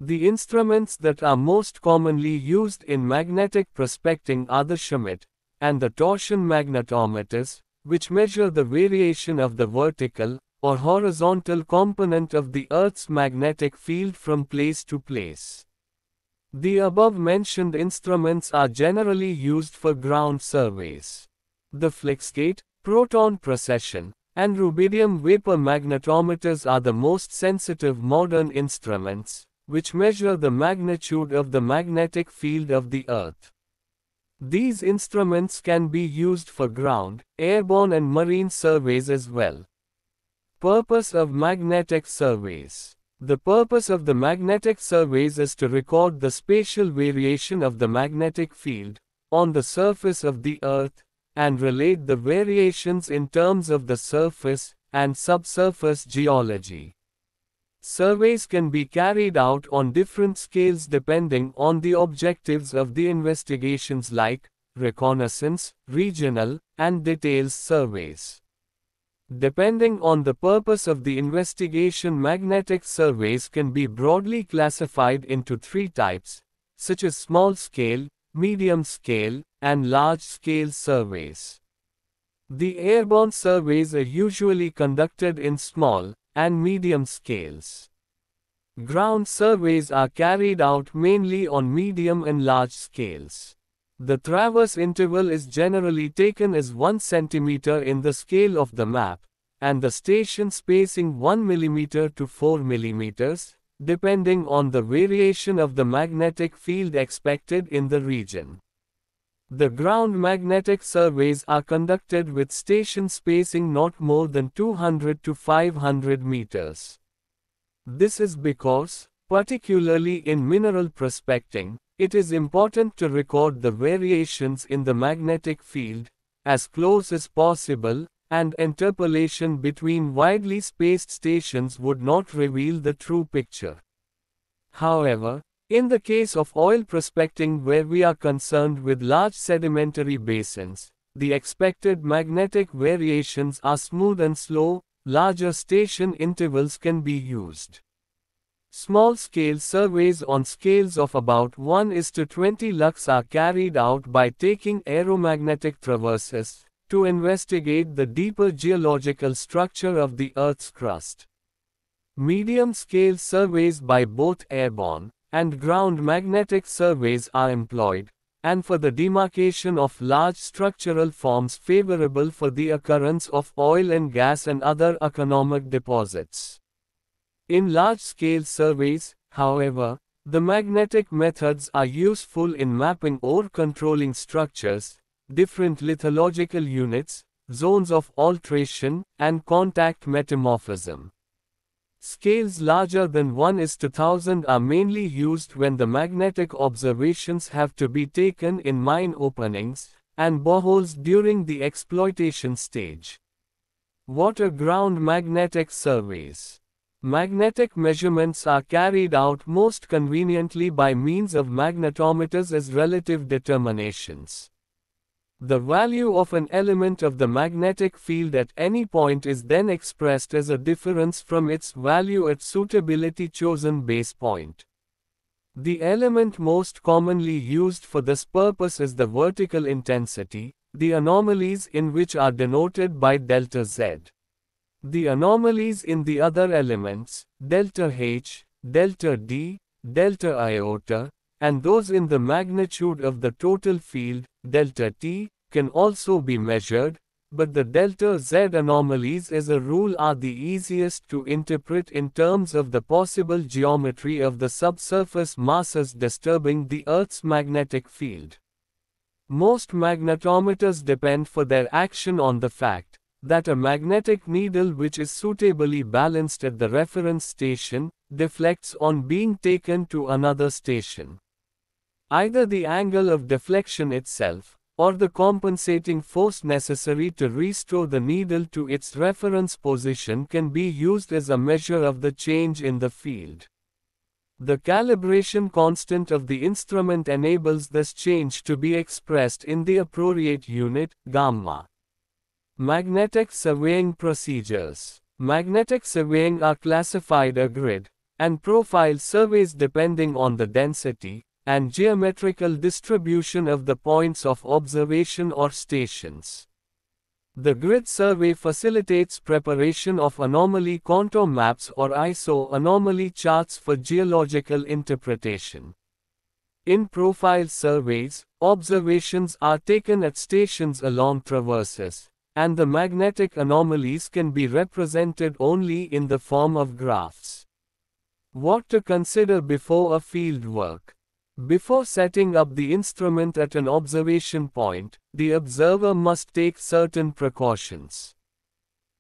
The instruments that are most commonly used in magnetic prospecting are the Schmidt and the torsion magnetometers, which measure the variation of the vertical or horizontal component of the Earth's magnetic field from place to place. The above-mentioned instruments are generally used for ground surveys. The Flicksgate, proton precession, and rubidium vapor magnetometers are the most sensitive modern instruments, which measure the magnitude of the magnetic field of the Earth. These instruments can be used for ground, airborne and marine surveys as well. Purpose of magnetic surveys. The purpose of the magnetic surveys is to record the spatial variation of the magnetic field on the surface of the Earth, and relate the variations in terms of the surface and subsurface geology. Surveys can be carried out on different scales depending on the objectives of the investigations, like reconnaissance, regional, and details surveys. Depending on the purpose of the investigation, magnetic surveys can be broadly classified into three types, such as small-scale, medium-scale, and large-scale surveys. The airborne surveys are usually conducted in small and medium scales. Ground surveys are carried out mainly on medium and large scales. The traverse interval is generally taken as 1 cm in the scale of the map, and the station spacing 1 mm to 4 mm, depending on the variation of the magnetic field expected in the region. The ground magnetic surveys are conducted with station spacing not more than 200 to 500 meters. This is because, particularly in mineral prospecting, it is important to record the variations in the magnetic field as close as possible, and interpolation between widely spaced stations would not reveal the true picture. However, in the case of oil prospecting, where we are concerned with large sedimentary basins, the expected magnetic variations are smooth and slow. Larger station intervals can be used. Small-scale surveys on scales of about 1:20 lux are carried out by taking aeromagnetic traverses to investigate the deeper geological structure of the Earth's crust. Medium-scale surveys by both airborne and ground magnetic surveys are employed, and for the demarcation of large structural forms favorable for the occurrence of oil and gas and other economic deposits. In large-scale surveys, however, the magnetic methods are useful in mapping or controlling structures, different lithological units, zones of alteration, and contact metamorphism. Scales larger than 1:1000 are mainly used when the magnetic observations have to be taken in mine openings and boreholes during the exploitation stage. What are ground magnetic surveys? Magnetic measurements are carried out most conveniently by means of magnetometers as relative determinations. The value of an element of the magnetic field at any point is then expressed as a difference from its value at suitability chosen base point. The element most commonly used for this purpose is the vertical intensity, the anomalies in which are denoted by delta Z. The anomalies in the other elements, delta H, delta D, delta iota, and those in the magnitude of the total field, delta T, can also be measured, but the delta Z anomalies as a rule are the easiest to interpret in terms of the possible geometry of the subsurface masses disturbing the Earth's magnetic field. Most magnetometers depend for their action on the fact that a magnetic needle which is suitably balanced at the reference station deflects on being taken to another station. Either the angle of deflection itself, or the compensating force necessary to restore the needle to its reference position can be used as a measure of the change in the field. The calibration constant of the instrument enables this change to be expressed in the appropriate unit, gamma. Magnetic surveying procedures. Magnetic surveying are classified a grid and profile surveys depending on the density and geometrical distribution of the points of observation or stations. The grid survey facilitates preparation of anomaly contour maps or ISO anomaly charts for geological interpretation. In profile surveys, observations are taken at stations along traverses, and the magnetic anomalies can be represented only in the form of graphs. What to consider before a field work? Before setting up the instrument at an observation point, the observer must take certain precautions.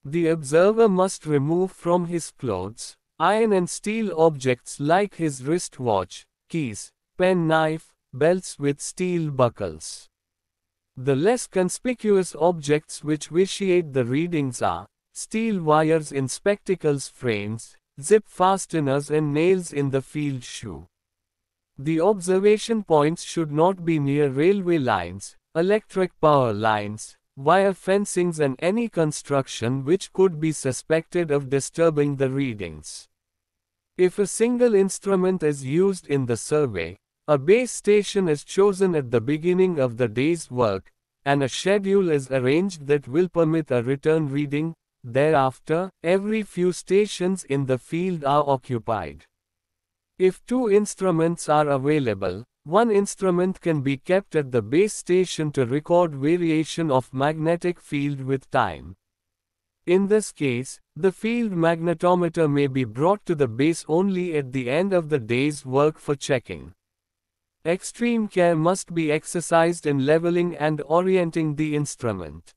The observer must remove from his clothes iron and steel objects like his wristwatch, keys, pen knife, belts with steel buckles. The less conspicuous objects which vitiate the readings are steel wires in spectacles frames, zip fasteners and nails in the field shoe. The observation points should not be near railway lines, electric power lines, wire fencings and any construction which could be suspected of disturbing the readings. If a single instrument is used in the survey, a base station is chosen at the beginning of the day's work, and a schedule is arranged that will permit a return reading. Thereafter, every few stations in the field are occupied. If two instruments are available, one instrument can be kept at the base station to record variation of magnetic field with time. In this case, the field magnetometer may be brought to the base only at the end of the day's work for checking. Extreme care must be exercised in leveling and orienting the instrument.